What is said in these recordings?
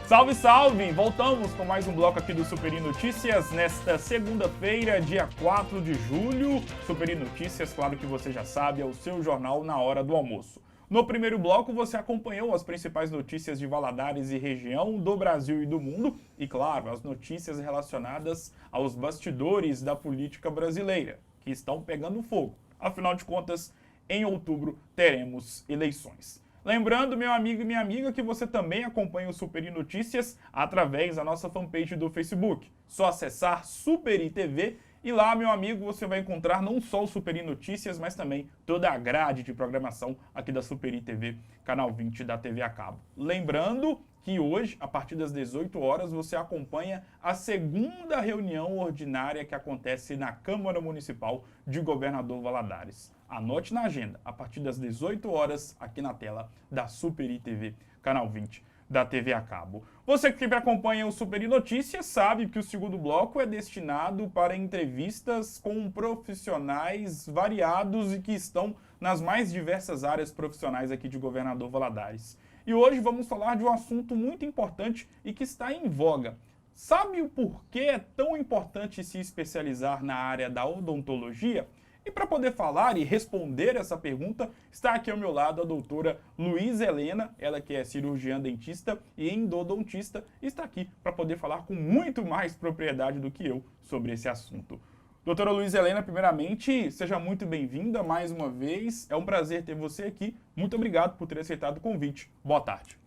Salve, salve! Voltamos com mais um bloco aqui do Superi Notícias nesta segunda-feira, dia 4 de julho. Superi Notícias, claro que você já sabe, é o seu jornal na hora do almoço. No primeiro bloco, você acompanhou as principais notícias de Valadares e região, do Brasil e do mundo, e claro, as notícias relacionadas aos bastidores da política brasileira, que estão pegando fogo. Afinal de contas, em outubro teremos eleições. Lembrando, meu amigo e minha amiga, que você também acompanha o Superi Notícias através da nossa fanpage do Facebook. Só acessar Superi TV e lá, meu amigo, você vai encontrar não só o Superi Notícias, mas também toda a grade de programação aqui da Superi TV, canal 20 da TV a cabo. Lembrando que hoje, a partir das 18 horas, você acompanha a segunda reunião ordinária que acontece na Câmara Municipal de Governador Valadares. Anote na agenda, a partir das 18 horas, aqui na tela da Superi TV, canal 20 da TV a cabo. Você que sempre acompanha o Superi Notícias sabe que o segundo bloco é destinado para entrevistas com profissionais variados e que estão nas mais diversas áreas profissionais aqui de Governador Valadares. E hoje vamos falar de um assunto muito importante e que está em voga. Sabe o porquê é tão importante se especializar na área da odontologia? E para poder falar e responder essa pergunta, está aqui ao meu lado a doutora Luísa Helena, ela que é cirurgiã dentista e endodontista, e está aqui para poder falar com muito mais propriedade do que eu sobre esse assunto. Doutora Luísa Helena, primeiramente, seja muito bem-vinda mais uma vez. É um prazer ter você aqui. Muito obrigado por ter aceitado o convite. Boa tarde.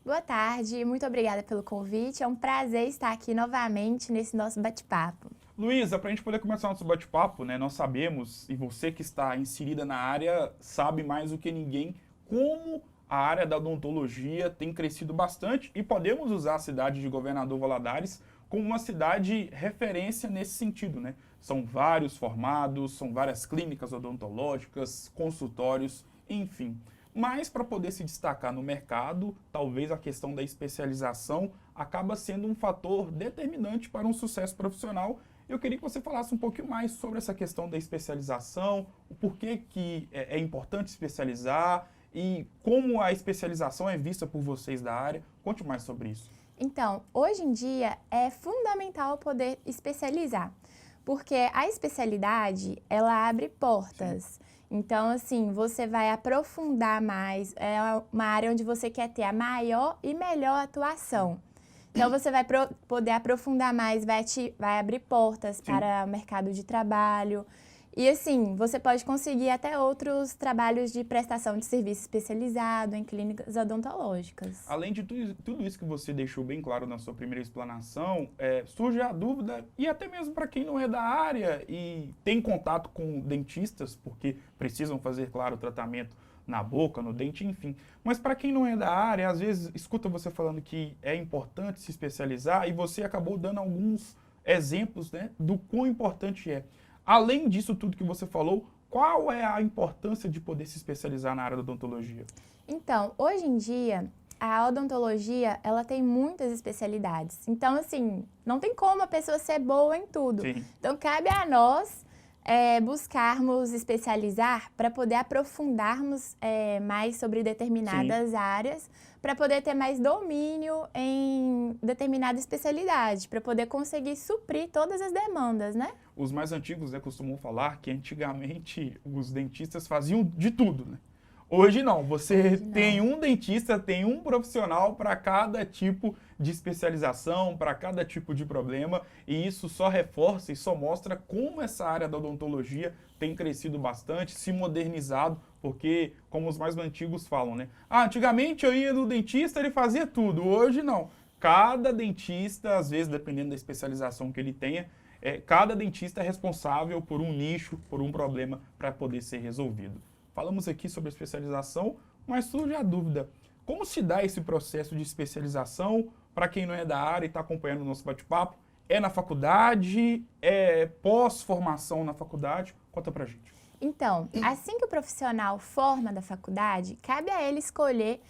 Boa tarde, muito obrigada pelo convite. É um prazer estar aqui novamente nesse nosso bate-papo. Luísa, para a gente poder começar nosso bate-papo, né, nós sabemos, e você que está inserida na área sabe mais do que ninguém, como a área da odontologia tem crescido bastante e podemos usar a cidade de Governador Valadares como uma cidade referência nesse sentido, né? São vários formados, são várias clínicas odontológicas, consultórios, enfim. Mas para poder se destacar no mercado, talvez a questão da especialização acaba sendo um fator determinante para um sucesso profissional. Eu queria que você falasse um pouquinho mais sobre essa questão da especialização, o porquê que é importante especializar e como a especialização é vista por vocês da área. Conte mais sobre isso. Então, hoje em dia é fundamental poder especializar, porque a especialidade, ela abre portas. Sim. Então, assim, você vai aprofundar mais, é uma área onde você quer ter a maior e melhor atuação. Então, você vai poder aprofundar mais, vai abrir portas Sim. para o mercado de trabalho. E, assim, você pode conseguir até outros trabalhos de prestação de serviço especializado em clínicas odontológicas. Além de tudo isso que você deixou bem claro na sua primeira explanação, surge a dúvida, e até mesmo para quem não é da área e tem contato com dentistas, porque precisam fazer, claro, o tratamento na boca, no dente, enfim. Mas para quem não é da área, às vezes escuta você falando que é importante se especializar e você acabou dando alguns exemplos, né, do quão importante é. Além disso tudo que você falou, qual é a importância de poder se especializar na área da odontologia? Então, hoje em dia, a odontologia, ela tem muitas especialidades. Então, assim, não tem como a pessoa ser boa em tudo. Sim. Então, cabe a nós buscarmos especializar para poder aprofundarmos mais sobre determinadas Sim. áreas, para poder ter mais domínio em determinada especialidade, para poder conseguir suprir todas as demandas, né? Os mais antigos costumam falar que antigamente os dentistas faziam de tudo, né? Hoje não, você tem um dentista, tem um profissional para cada tipo de especialização, para cada tipo de problema, e isso só reforça e só mostra como essa área da odontologia tem crescido bastante, se modernizado, porque, como os mais antigos falam, né? Antigamente eu ia no dentista, ele fazia tudo, hoje não. Cada dentista, às vezes, dependendo da especialização que ele tenha, cada dentista é responsável por um nicho, por um problema para poder ser resolvido. Falamos aqui sobre a especialização, mas surge a dúvida, como se dá esse processo de especialização para quem não é da área e está acompanhando o nosso bate-papo? É na faculdade? É pós-formação na faculdade? Conta pra gente. Então, assim que o profissional forma da faculdade, cabe a ele escolher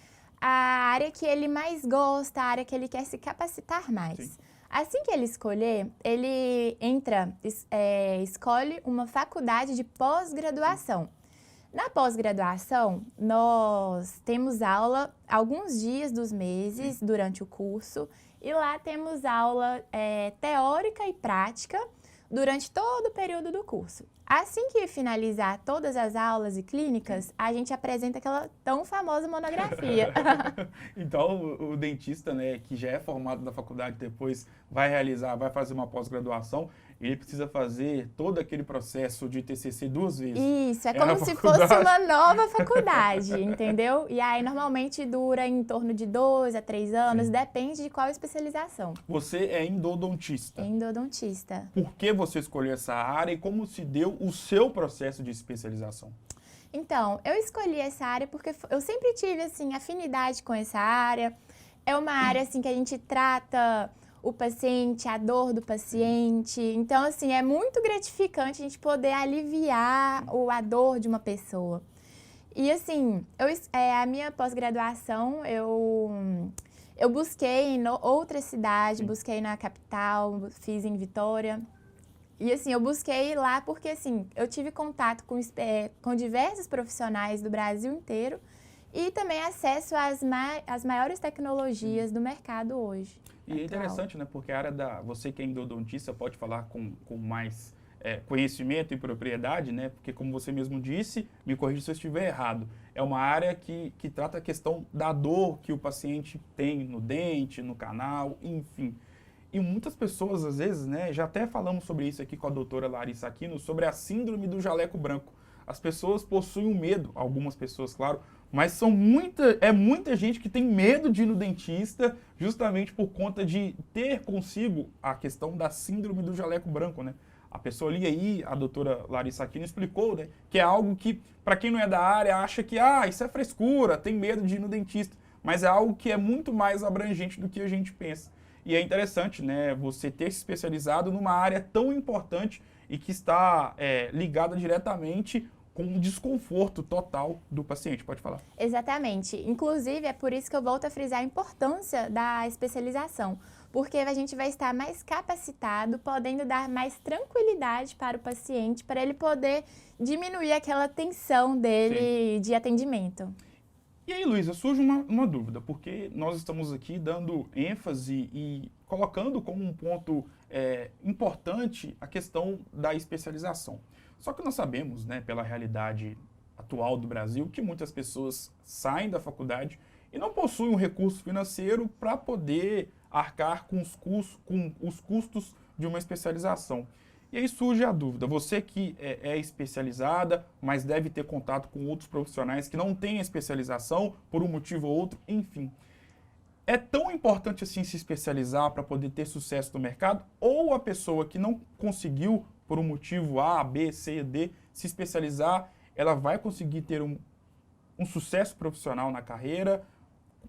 a área que ele mais gosta, a área que ele quer se capacitar mais. Sim. Assim que ele escolher, ele escolhe uma faculdade de pós-graduação. Na pós-graduação, nós temos aula alguns dias dos meses durante o curso e lá temos aula teórica e prática durante todo o período do curso. Assim que finalizar todas as aulas e clínicas, a gente apresenta aquela tão famosa monografia. Então, o dentista, né, que já é formado na faculdade, depois vai fazer uma pós-graduação, ele precisa fazer todo aquele processo de TCC 2 vezes. Isso, é como se fosse uma nova faculdade, entendeu? E aí, normalmente, dura em torno de 2 a 3 anos, Sim. depende de qual especialização. Você é endodontista. Endodontista. Por que você escolheu essa área e como se deu o seu processo de especialização? Então, eu escolhi essa área porque eu sempre tive, assim, afinidade com essa área. É uma área, assim, que a gente trata o paciente, a dor do paciente. Então, assim, é muito gratificante a gente poder aliviar a dor de uma pessoa. E, assim, a minha pós-graduação, eu busquei em outra cidade, busquei na capital, fiz em Vitória. E, assim, eu busquei lá porque, assim, eu tive contato com diversos profissionais do Brasil inteiro e também acesso às maiores tecnologias do mercado hoje. E é interessante, né? Porque a área você que é endodontista pode falar com mais conhecimento e propriedade, né? Porque como você mesmo disse, me corrija se eu estiver errado, é uma área que trata a questão da dor que o paciente tem no dente, no canal, enfim. E muitas pessoas, às vezes, né, já até falamos sobre isso aqui com a doutora Larissa Aquino, sobre a síndrome do jaleco branco. As pessoas possuem um medo, algumas pessoas, claro, mas é muita gente que tem medo de ir no dentista justamente por conta de ter consigo a questão da síndrome do jaleco branco, né? A pessoa ali aí, a doutora Larissa Aquino explicou, né, que é algo que, para quem não é da área, acha que, isso é frescura, tem medo de ir no dentista, mas é algo que é muito mais abrangente do que a gente pensa. E é interessante, né, você ter se especializado numa área tão importante e que está ligada diretamente com o desconforto total do paciente. Pode falar. Exatamente. Inclusive, é por isso que eu volto a frisar a importância da especialização, porque a gente vai estar mais capacitado, podendo dar mais tranquilidade para o paciente, para ele poder diminuir aquela tensão dele de atendimento. E aí, Luísa, surge uma dúvida, porque nós estamos aqui dando ênfase e colocando como um ponto importante a questão da especialização. Só que nós sabemos, né, pela realidade atual do Brasil, que muitas pessoas saem da faculdade e não possuem um recurso financeiro para poder arcar com os custos de uma especialização. E aí surge a dúvida, você que é especializada, mas deve ter contato com outros profissionais que não têm especialização por um motivo ou outro, enfim. É tão importante assim se especializar para poder ter sucesso no mercado? Ou a pessoa que não conseguiu, por um motivo A, B, C, D, se especializar, ela vai conseguir ter um sucesso profissional na carreira?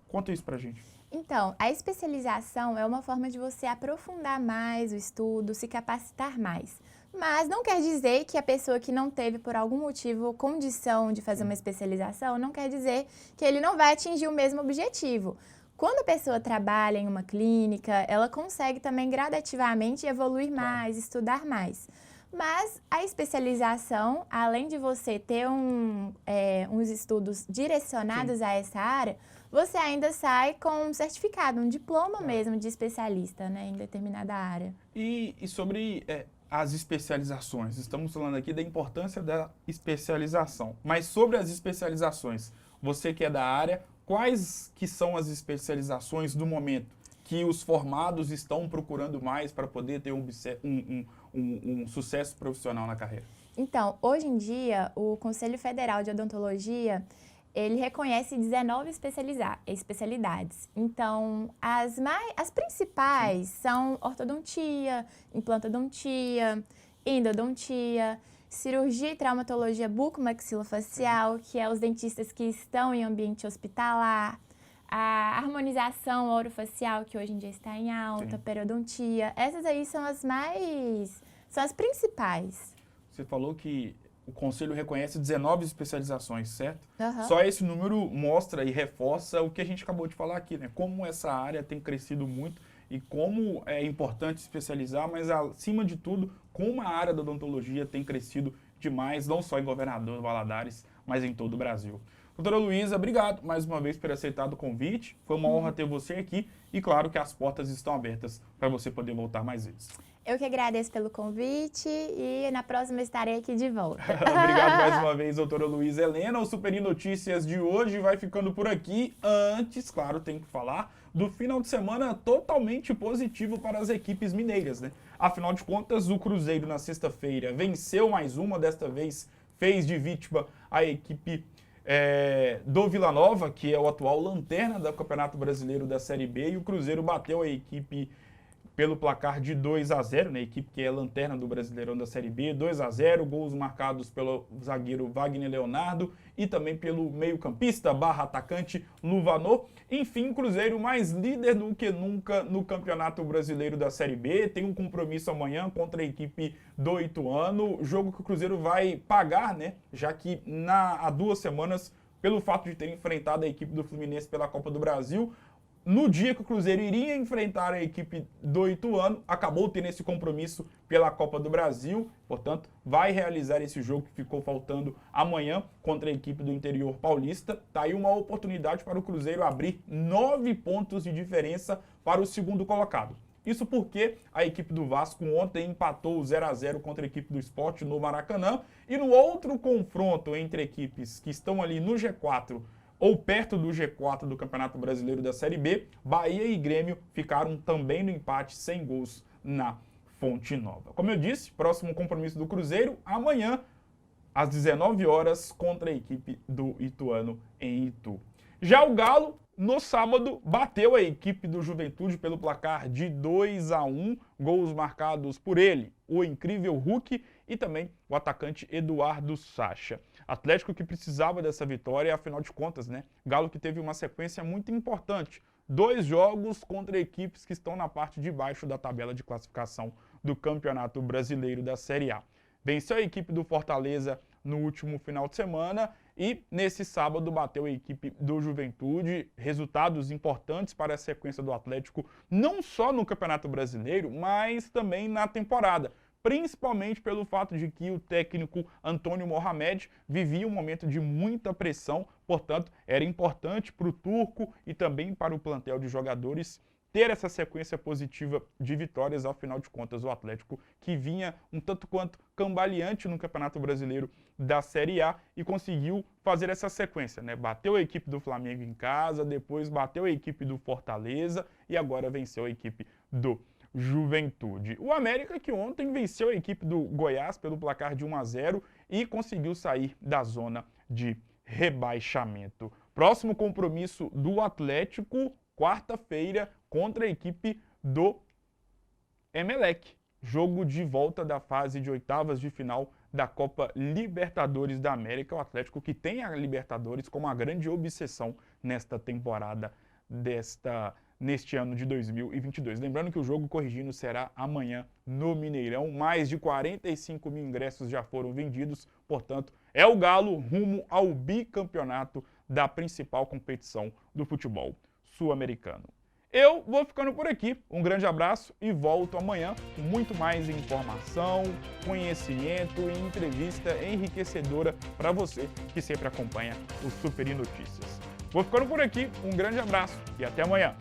Conta isso pra gente. Então, a especialização é uma forma de você aprofundar mais o estudo, se capacitar mais. Mas não quer dizer que a pessoa que não teve, por algum motivo, condição de fazer uma especialização, não quer dizer que ele não vai atingir o mesmo objetivo. Quando a pessoa trabalha em uma clínica, ela consegue também gradativamente evoluir mais, estudar mais. Mas a especialização, além de você ter uns estudos direcionados a essa área, você ainda sai com um certificado, um diploma mesmo de especialista, né, em determinada área. E sobre as especializações, estamos falando aqui da importância da especialização, mas sobre as especializações, você que é da área, quais que são as especializações do momento que os formados estão procurando mais para poder ter um sucesso profissional na carreira? Então, hoje em dia, o Conselho Federal de Odontologia, ele reconhece 19 especialidades. Então, as principais são ortodontia, implantodontia, endodontia, cirurgia e traumatologia bucomaxilofacial, que é os dentistas que estão em ambiente hospitalar, a harmonização orofacial, que hoje em dia está em alta, periodontia. Essas aí são as principais. Você falou que o Conselho reconhece 19 especializações, certo? Uhum. Só esse número mostra e reforça o que a gente acabou de falar aqui, né? Como essa área tem crescido muito e como é importante especializar, mas acima de tudo, como a área da odontologia tem crescido demais, não só em Governador Valadares, mas em todo o Brasil. Doutora Luísa, obrigado mais uma vez por aceitar o convite. Foi uma honra ter você aqui e claro que as portas estão abertas para você poder voltar mais vezes. Eu que agradeço pelo convite e na próxima estarei aqui de volta. Obrigado mais uma vez, doutora Luísa Helena. O Superi Notícias de hoje vai ficando por aqui. Antes, claro, tem que falar do final de semana totalmente positivo para as equipes mineiras, né? Afinal de contas, o Cruzeiro na sexta-feira venceu mais uma, desta vez fez de vítima a equipe do Vila Nova, que é o atual lanterna do Campeonato Brasileiro da Série B, e o Cruzeiro bateu a equipe pelo placar de 2-0, né? A equipe que é lanterna do Brasileirão da Série B, 2-0, gols marcados pelo zagueiro Wagner Leonardo e também pelo meio-campista / atacante Luvanor. Enfim, Cruzeiro mais líder do que nunca no Campeonato Brasileiro da Série B, tem um compromisso amanhã contra a equipe do Ituano, jogo que o Cruzeiro vai pagar, né? Já que há 2 semanas, pelo fato de ter enfrentado a equipe do Fluminense pela Copa do Brasil, no dia que o Cruzeiro iria enfrentar a equipe do Ituano, acabou tendo esse compromisso pela Copa do Brasil, portanto, vai realizar esse jogo que ficou faltando amanhã contra a equipe do interior paulista. Tá aí uma oportunidade para o Cruzeiro abrir 9 pontos de diferença para o segundo colocado. Isso porque a equipe do Vasco ontem empatou 0-0 contra a equipe do Sport no Maracanã, e no outro confronto entre equipes que estão ali no G4 ou perto do G4 do Campeonato Brasileiro da Série B, Bahia e Grêmio ficaram também no empate sem gols na Fonte Nova. Como eu disse, próximo compromisso do Cruzeiro, amanhã, às 19 horas, contra a equipe do Ituano em Itu. Já o Galo, no sábado, bateu a equipe do Juventude pelo placar de 2-1, gols marcados por ele, o incrível Hulk e também o atacante Eduardo Sacha. Atlético que precisava dessa vitória, afinal de contas, né? Galo que teve uma sequência muito importante. 2 jogos contra equipes que estão na parte de baixo da tabela de classificação do Campeonato Brasileiro da Série A. Venceu a equipe do Fortaleza no último final de semana e nesse sábado bateu a equipe do Juventude. Resultados importantes para a sequência do Atlético, não só no Campeonato Brasileiro, mas também na temporada. Principalmente pelo fato de que o técnico Antônio Mohamed vivia um momento de muita pressão, portanto, era importante para o turco e também para o plantel de jogadores ter essa sequência positiva de vitórias. Ao final de contas, o Atlético, que vinha um tanto quanto cambaleante no Campeonato Brasileiro da Série A e conseguiu fazer essa sequência, né? Bateu a equipe do Flamengo em casa, depois bateu a equipe do Fortaleza e agora venceu a equipe do Juventude. O América que ontem venceu a equipe do Goiás pelo placar de 1-0 e conseguiu sair da zona de rebaixamento. Próximo compromisso do Atlético, quarta-feira, contra a equipe do Emelec. Jogo de volta da fase de oitavas de final da Copa Libertadores da América. O Atlético que tem a Libertadores como uma grande obsessão nesta temporada neste ano de 2022. Lembrando que o jogo, corrigindo, será amanhã no Mineirão. Mais de 45 mil ingressos já foram vendidos, portanto, é o Galo rumo ao bicampeonato da principal competição do futebol sul-americano. Eu vou ficando por aqui, um grande abraço e volto amanhã com muito mais informação, conhecimento e entrevista enriquecedora para você que sempre acompanha o Superi Notícias. Vou ficando por aqui, um grande abraço e até amanhã.